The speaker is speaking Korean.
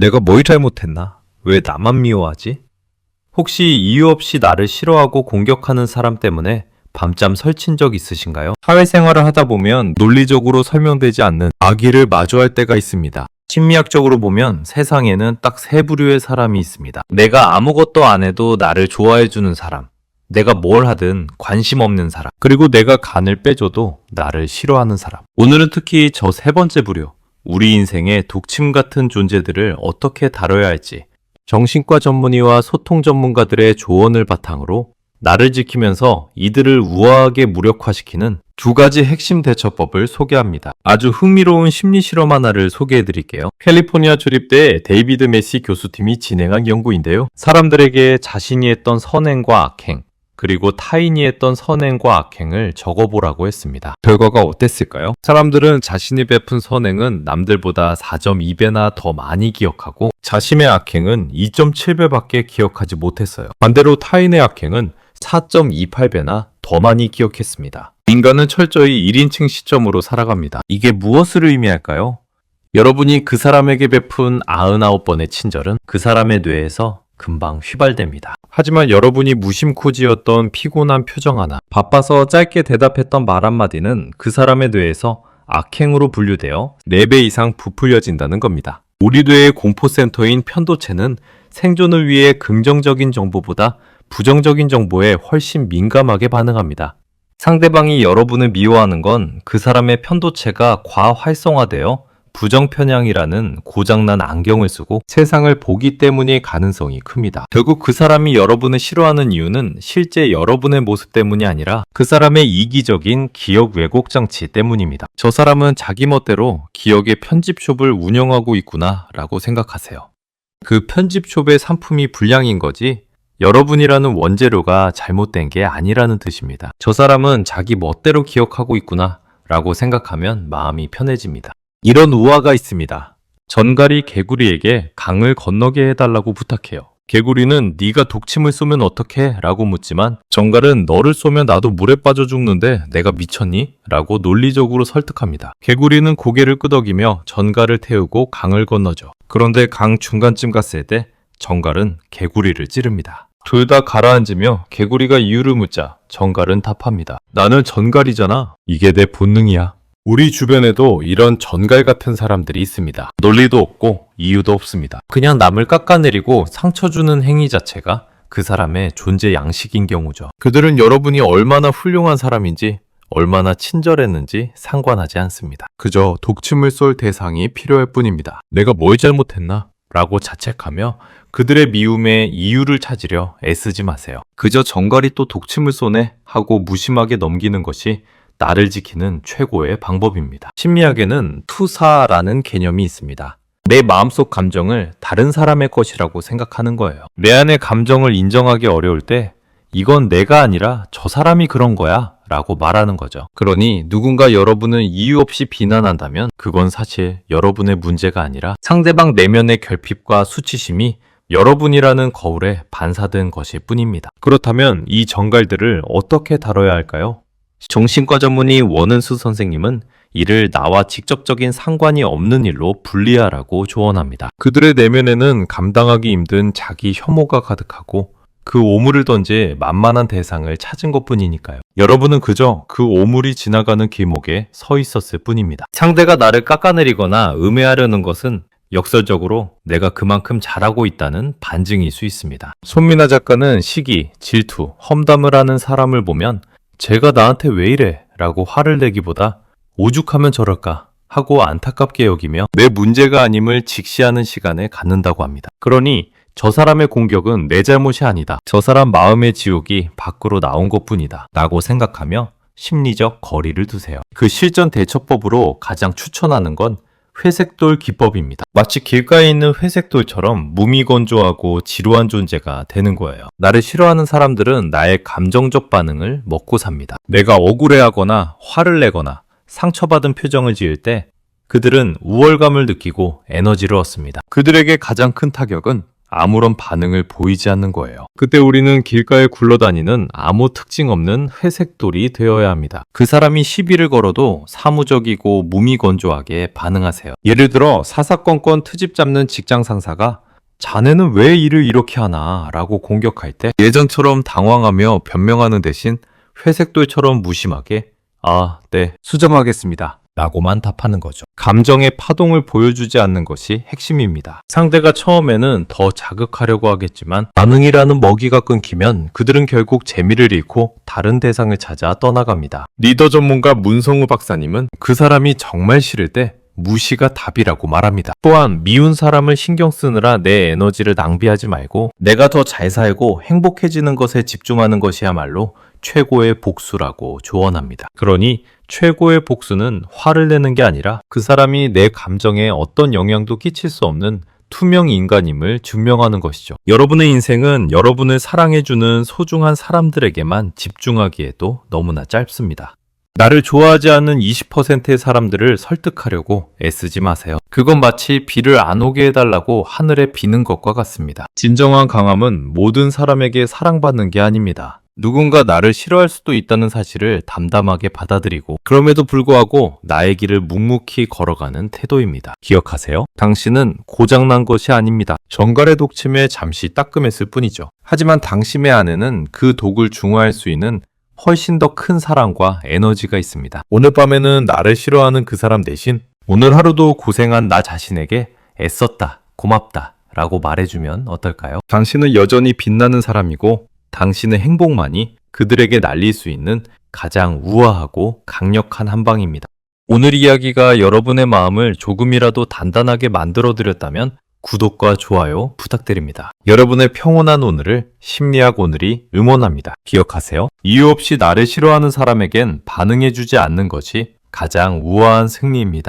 내가 뭘 잘못했나? 왜 나만 미워하지? 혹시 이유 없이 나를 싫어하고 공격하는 사람 때문에 밤잠 설친 적 있으신가요? 사회생활을 하다 보면 논리적으로 설명되지 않는 악의를 마주할 때가 있습니다. 심리학적으로 보면 세상에는 딱 세 부류의 사람이 있습니다. 내가 아무것도 안 해도 나를 좋아해주는 사람, 내가 뭘 하든 관심 없는 사람, 그리고 내가 간을 빼줘도 나를 싫어하는 사람. 오늘은 특히 저 세 번째 부류, 우리 인생의 독침 같은 존재들을 어떻게 다뤄야 할지, 정신과 전문의와 소통 전문가들의 조언을 바탕으로 나를 지키면서 이들을 우아하게 무력화시키는 두 가지 핵심 대처법을 소개합니다. 아주 흥미로운 심리 실험 하나를 소개해 드릴게요. 캘리포니아 조립대 데이비드 메시 교수팀이 진행한 연구인데요. 사람들에게 자신이 했던 선행과 악행, 그리고 타인이 했던 선행과 악행을 적어보라고 했습니다. 결과가 어땠을까요? 사람들은 자신이 베푼 선행은 남들보다 4.2배나 더 많이 기억하고 자신의 악행은 2.7배밖에 기억하지 못했어요. 반대로 타인의 악행은 4.28배나 더 많이 기억했습니다. 인간은 철저히 1인칭 시점으로 살아갑니다. 이게 무엇을 의미할까요? 여러분이 그 사람에게 베푼 99번의 친절은 그 사람의 뇌에서 금방 휘발됩니다. 하지만 여러분이 무심코 지었던 피곤한 표정 하나, 바빠서 짧게 대답했던 말 한마디는 그 사람의 뇌에서 악행으로 분류되어 4배 이상 부풀려진다는 겁니다. 우리 뇌의 공포센터인 편도체는 생존을 위해 긍정적인 정보보다 부정적인 정보에 훨씬 민감하게 반응합니다. 상대방이 여러분을 미워하는 건 그 사람의 편도체가 과활성화되어 부정편향이라는 고장난 안경을 쓰고 세상을 보기 때문일 가능성이 큽니다. 결국 그 사람이 여러분을 싫어하는 이유는 실제 여러분의 모습 때문이 아니라 그 사람의 이기적인 기억 왜곡 장치 때문입니다. 저 사람은 자기 멋대로 기억의 편집숍을 운영하고 있구나 라고 생각하세요. 그 편집숍의 상품이 불량인 거지 여러분이라는 원재료가 잘못된 게 아니라는 뜻입니다. 저 사람은 자기 멋대로 기억하고 있구나 라고 생각하면 마음이 편해집니다. 이런 우화가 있습니다. 전갈이 개구리에게 강을 건너게 해달라고 부탁해요. 개구리는 네가 독침을 쏘면 어떡해? 라고 묻지만 전갈은 너를 쏘면 나도 물에 빠져 죽는데 내가 미쳤니? 라고 논리적으로 설득합니다. 개구리는 고개를 끄덕이며 전갈을 태우고 강을 건너죠. 그런데 강 중간쯤 갔을 때 전갈은 개구리를 찌릅니다. 둘 다 가라앉으며 개구리가 이유를 묻자 전갈은 답합니다. 나는 전갈이잖아. 이게 내 본능이야. 우리 주변에도 이런 전갈 같은 사람들이 있습니다. 논리도 없고 이유도 없습니다. 그냥 남을 깎아내리고 상처 주는 행위 자체가 그 사람의 존재 양식인 경우죠. 그들은 여러분이 얼마나 훌륭한 사람인지, 얼마나 친절했는지 상관하지 않습니다. 그저 독침을 쏠 대상이 필요할 뿐입니다. 내가 뭘 잘못했나? 라고 자책하며 그들의 미움에 이유를 찾으려 애쓰지 마세요. 그저 전갈이 또 독침을 쏘네 하고 무심하게 넘기는 것이 나를 지키는 최고의 방법입니다. 심리학에는 투사라는 개념이 있습니다. 내 마음속 감정을 다른 사람의 것이라고 생각하는 거예요. 내 안의 감정을 인정하기 어려울 때 이건 내가 아니라 저 사람이 그런 거야 라고 말하는 거죠. 그러니 누군가 여러분을 이유 없이 비난한다면 그건 사실 여러분의 문제가 아니라 상대방 내면의 결핍과 수치심이 여러분이라는 거울에 반사된 것일 뿐입니다. 그렇다면 이 전갈들을 어떻게 다뤄야 할까요? 정신과 전문의 원은수 선생님은 이를 나와 직접적인 상관이 없는 일로 분리하라고 조언합니다. 그들의 내면에는 감당하기 힘든 자기 혐오가 가득하고 그 오물을 던질 만만한 대상을 찾은 것뿐이니까요. 여러분은 그저 그 오물이 지나가는 길목에 서 있었을 뿐입니다. 상대가 나를 깎아내리거나 음해하려는 것은 역설적으로 내가 그만큼 잘하고 있다는 반증일 수 있습니다. 손민아 작가는 시기, 질투, 험담을 하는 사람을 보면 쟤가 나한테 왜 이래? 라고 화를 내기보다 오죽하면 저럴까? 하고 안타깝게 여기며 내 문제가 아님을 직시하는 시간을 갖는다고 합니다. 그러니 저 사람의 공격은 내 잘못이 아니다. 저 사람 마음의 지옥이 밖으로 나온 것뿐이다. 라고 생각하며 심리적 거리를 두세요. 그 실전 대처법으로 가장 추천하는 건 회색돌 기법입니다. 마치 길가에 있는 회색돌처럼 무미건조하고 지루한 존재가 되는 거예요. 나를 싫어하는 사람들은 나의 감정적 반응을 먹고 삽니다. 내가 억울해하거나 화를 내거나 상처받은 표정을 지을 때 그들은 우월감을 느끼고 에너지를 얻습니다. 그들에게 가장 큰 타격은 아무런 반응을 보이지 않는 거예요. 그때 우리는 길가에 굴러다니는 아무 특징 없는 회색돌이 되어야 합니다. 그 사람이 시비를 걸어도 사무적이고 무미건조하게 반응하세요. 예를 들어 사사건건 트집 잡는 직장 상사가 자네는 왜 일을 이렇게 하나? 라고 공격할 때 예전처럼 당황하며 변명하는 대신 회색돌처럼 무심하게 네, 수정하겠습니다. 라고만 답하는 거죠. 감정의 파동을 보여주지 않는 것이 핵심입니다. 상대가 처음에는 더 자극하려고 하겠지만 반응이라는 먹이가 끊기면 그들은 결국 재미를 잃고 다른 대상을 찾아 떠나갑니다. 리더 전문가 문성우 박사님은 그 사람이 정말 싫을 때 무시가 답이라고 말합니다. 또한 미운 사람을 신경 쓰느라 내 에너지를 낭비하지 말고 내가 더 잘 살고 행복해지는 것에 집중하는 것이야말로 최고의 복수라고 조언합니다. 그러니 최고의 복수는 화를 내는 게 아니라 그 사람이 내 감정에 어떤 영향도 끼칠 수 없는 투명 인간임을 증명하는 것이죠. 여러분의 인생은 여러분을 사랑해주는 소중한 사람들에게만 집중하기에도 너무나 짧습니다. 나를 좋아하지 않는 20%의 사람들을 설득하려고 애쓰지 마세요. 그건 마치 비를 안 오게 해달라고 하늘에 비는 것과 같습니다. 진정한 강함은 모든 사람에게 사랑받는 게 아닙니다. 누군가 나를 싫어할 수도 있다는 사실을 담담하게 받아들이고 그럼에도 불구하고 나의 길을 묵묵히 걸어가는 태도입니다. 기억하세요. 당신은 고장난 것이 아닙니다. 전갈의 독침에 잠시 따끔했을 뿐이죠. 하지만 당신의 안에는 그 독을 중화할 수 있는 훨씬 더 큰 사랑과 에너지가 있습니다. 오늘 밤에는 나를 싫어하는 그 사람 대신 오늘 하루도 고생한 나 자신에게 애썼다, 고맙다 라고 말해주면 어떨까요? 당신은 여전히 빛나는 사람이고 당신의 행복만이 그들에게 날릴 수 있는 가장 우아하고 강력한 한방입니다. 오늘 이야기가 여러분의 마음을 조금이라도 단단하게 만들어드렸다면 구독과 좋아요 부탁드립니다. 여러분의 평온한 오늘을 심리학 오늘이 응원합니다. 기억하세요. 이유 없이 나를 싫어하는 사람에겐 반응해주지 않는 것이 가장 우아한 승리입니다.